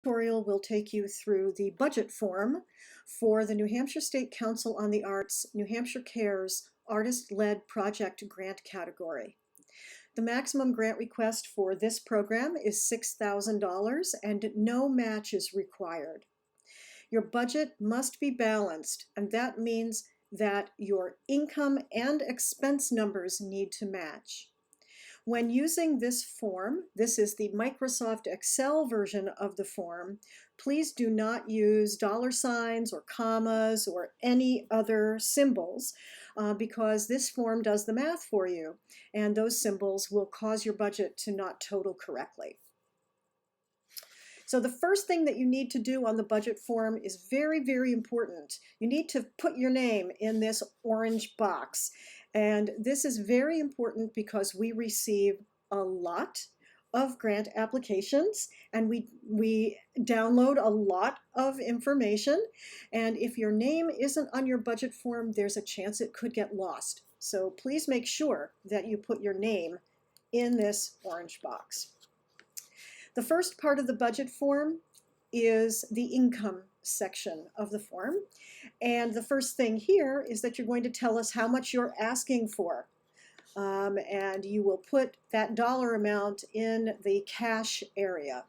Tutorial will take you through the budget form for the New Hampshire State Council on the Arts New Hampshire Cares Artist-Led Project Grant category. The maximum grant request for this program is $6,000 and no match is required. Your budget must be balanced, and that means that your income and expense numbers need to match. When using this form, this is the Microsoft Excel version of the form, please do not use dollar signs or commas or any other symbols because this form does the math for you, and those symbols will cause your budget to not total correctly. So the first thing that you need to do on the budget form is very, very important. You need to put your name in this orange box. And this is very important because we receive a lot of grant applications and we download a lot of information. And if your name isn't on your budget form, there's a chance it could get lost. So please make sure that you put your name in this orange box. The first part of the budget form is the income section of the form. And the first thing here is that you're going to tell us how much you're asking for. And you will put that dollar amount in the cash area.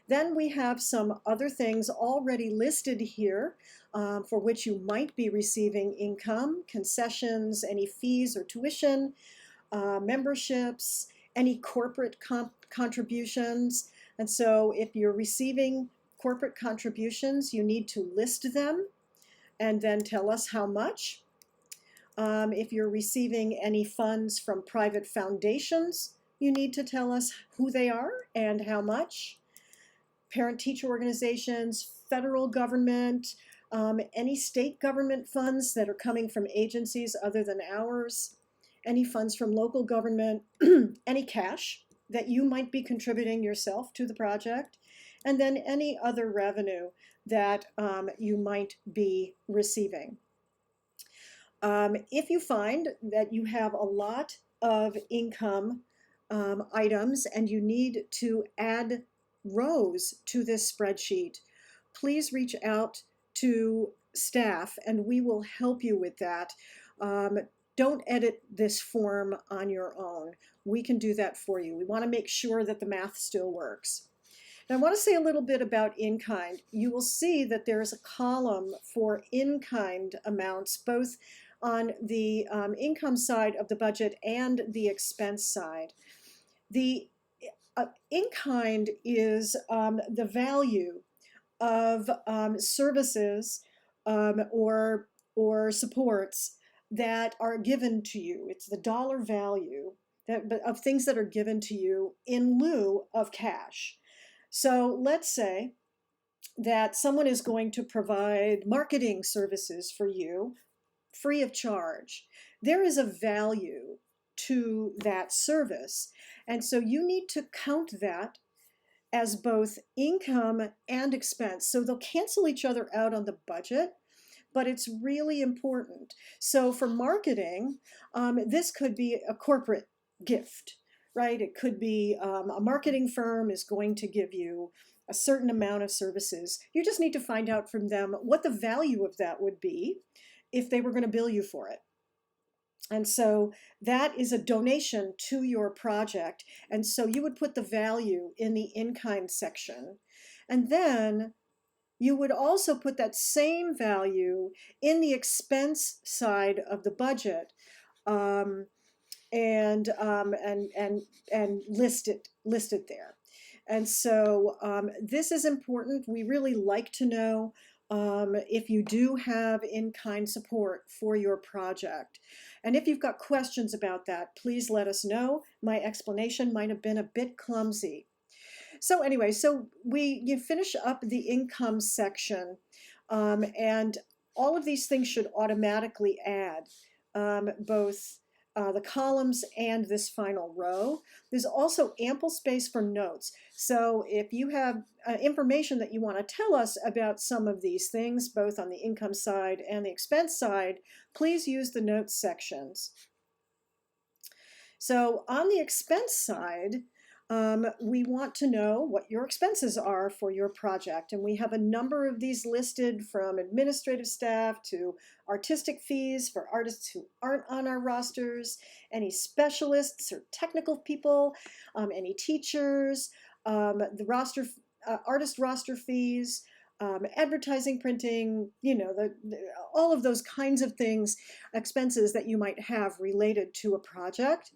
Then we have some other things already listed here for which you might be receiving income, concessions, any fees or tuition, memberships, any corporate contributions. And so if you're receiving corporate contributions, you need to list them and then tell us how much. If you're receiving any funds from private foundations, you need to tell us who they are and how much. Parent-teacher organizations, federal government, any state government funds that are coming from agencies other than ours, any funds from local government, any cash that you might be contributing yourself to the project, and then any other revenue that you might be receiving. If you find that you have a lot of income items and you need to add rows to this spreadsheet, please reach out to staff and we will help you with that. Don't edit this form on your own. We can do that for you. We want to make sure that the math still works. Now, I want to say a little bit about in-kind. You will see that there is a column for in-kind amounts, both on the income side of the budget and the expense side. The in-kind is the value of services or supports that are given to you. It's the dollar value of things that are given to you in lieu of cash. So let's say that someone is going to provide marketing services for you free of charge. There is a value to that service. And so you need to count that as both income and expense. So they'll cancel each other out on the budget, but it's really important. So for marketing, this could be a corporate gift, right? It could be a marketing firm is going to give you a certain amount of services. You just need to find out from them what the value of that would be if they were going to bill you for it. And so that is a donation to your project. And so you would put the value in the in-kind section. And then you would also put that same value in the expense side of the budget and list it there. And so this is important. We really like to know if you do have in-kind support for your project. And if you've got questions about that, please let us know. My explanation might have been a bit clumsy. So anyway, you finish up the income section, and all of these things should automatically add both the columns and this final row. There's also ample space for notes. So if you have information that you want to tell us about some of these things, both on the income side and the expense side, please use the notes sections. So on the expense side, We want to know what your expenses are for your project. And we have a number of these listed, from administrative staff to artistic fees for artists who aren't on our rosters, any specialists or technical people, any teachers, the artist roster fees, advertising, printing, all of those kinds of things, expenses that you might have related to a project,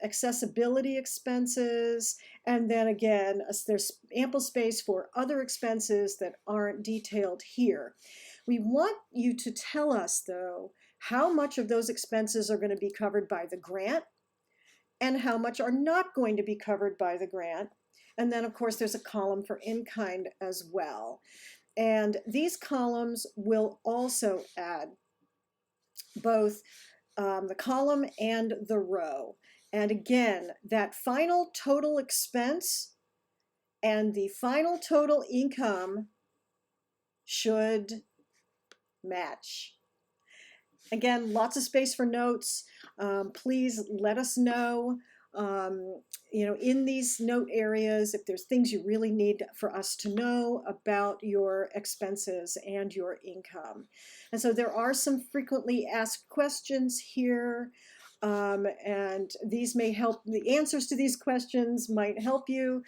accessibility expenses, and then again, there's ample space for other expenses that aren't detailed here. We want you to tell us, though, how much of those expenses are going to be covered by the grant and how much are not going to be covered by the grant. And then, of course, there's a column for in-kind as well. And these columns will also add both the column and the row. And again, that final total expense and the final total income should match. Again, lots of space for notes. Please let us know, in these note areas, if there's things you really need for us to know about your expenses and your income. And so there are some frequently asked questions here, and these may help. The answers to these questions might help you.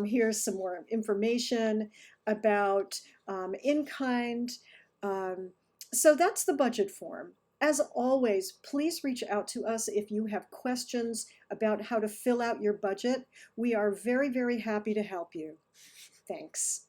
Here's some more information about in-kind. So that's the budget form. As always, please reach out to us if you have questions about how to fill out your budget. We are very, very happy to help you. Thanks.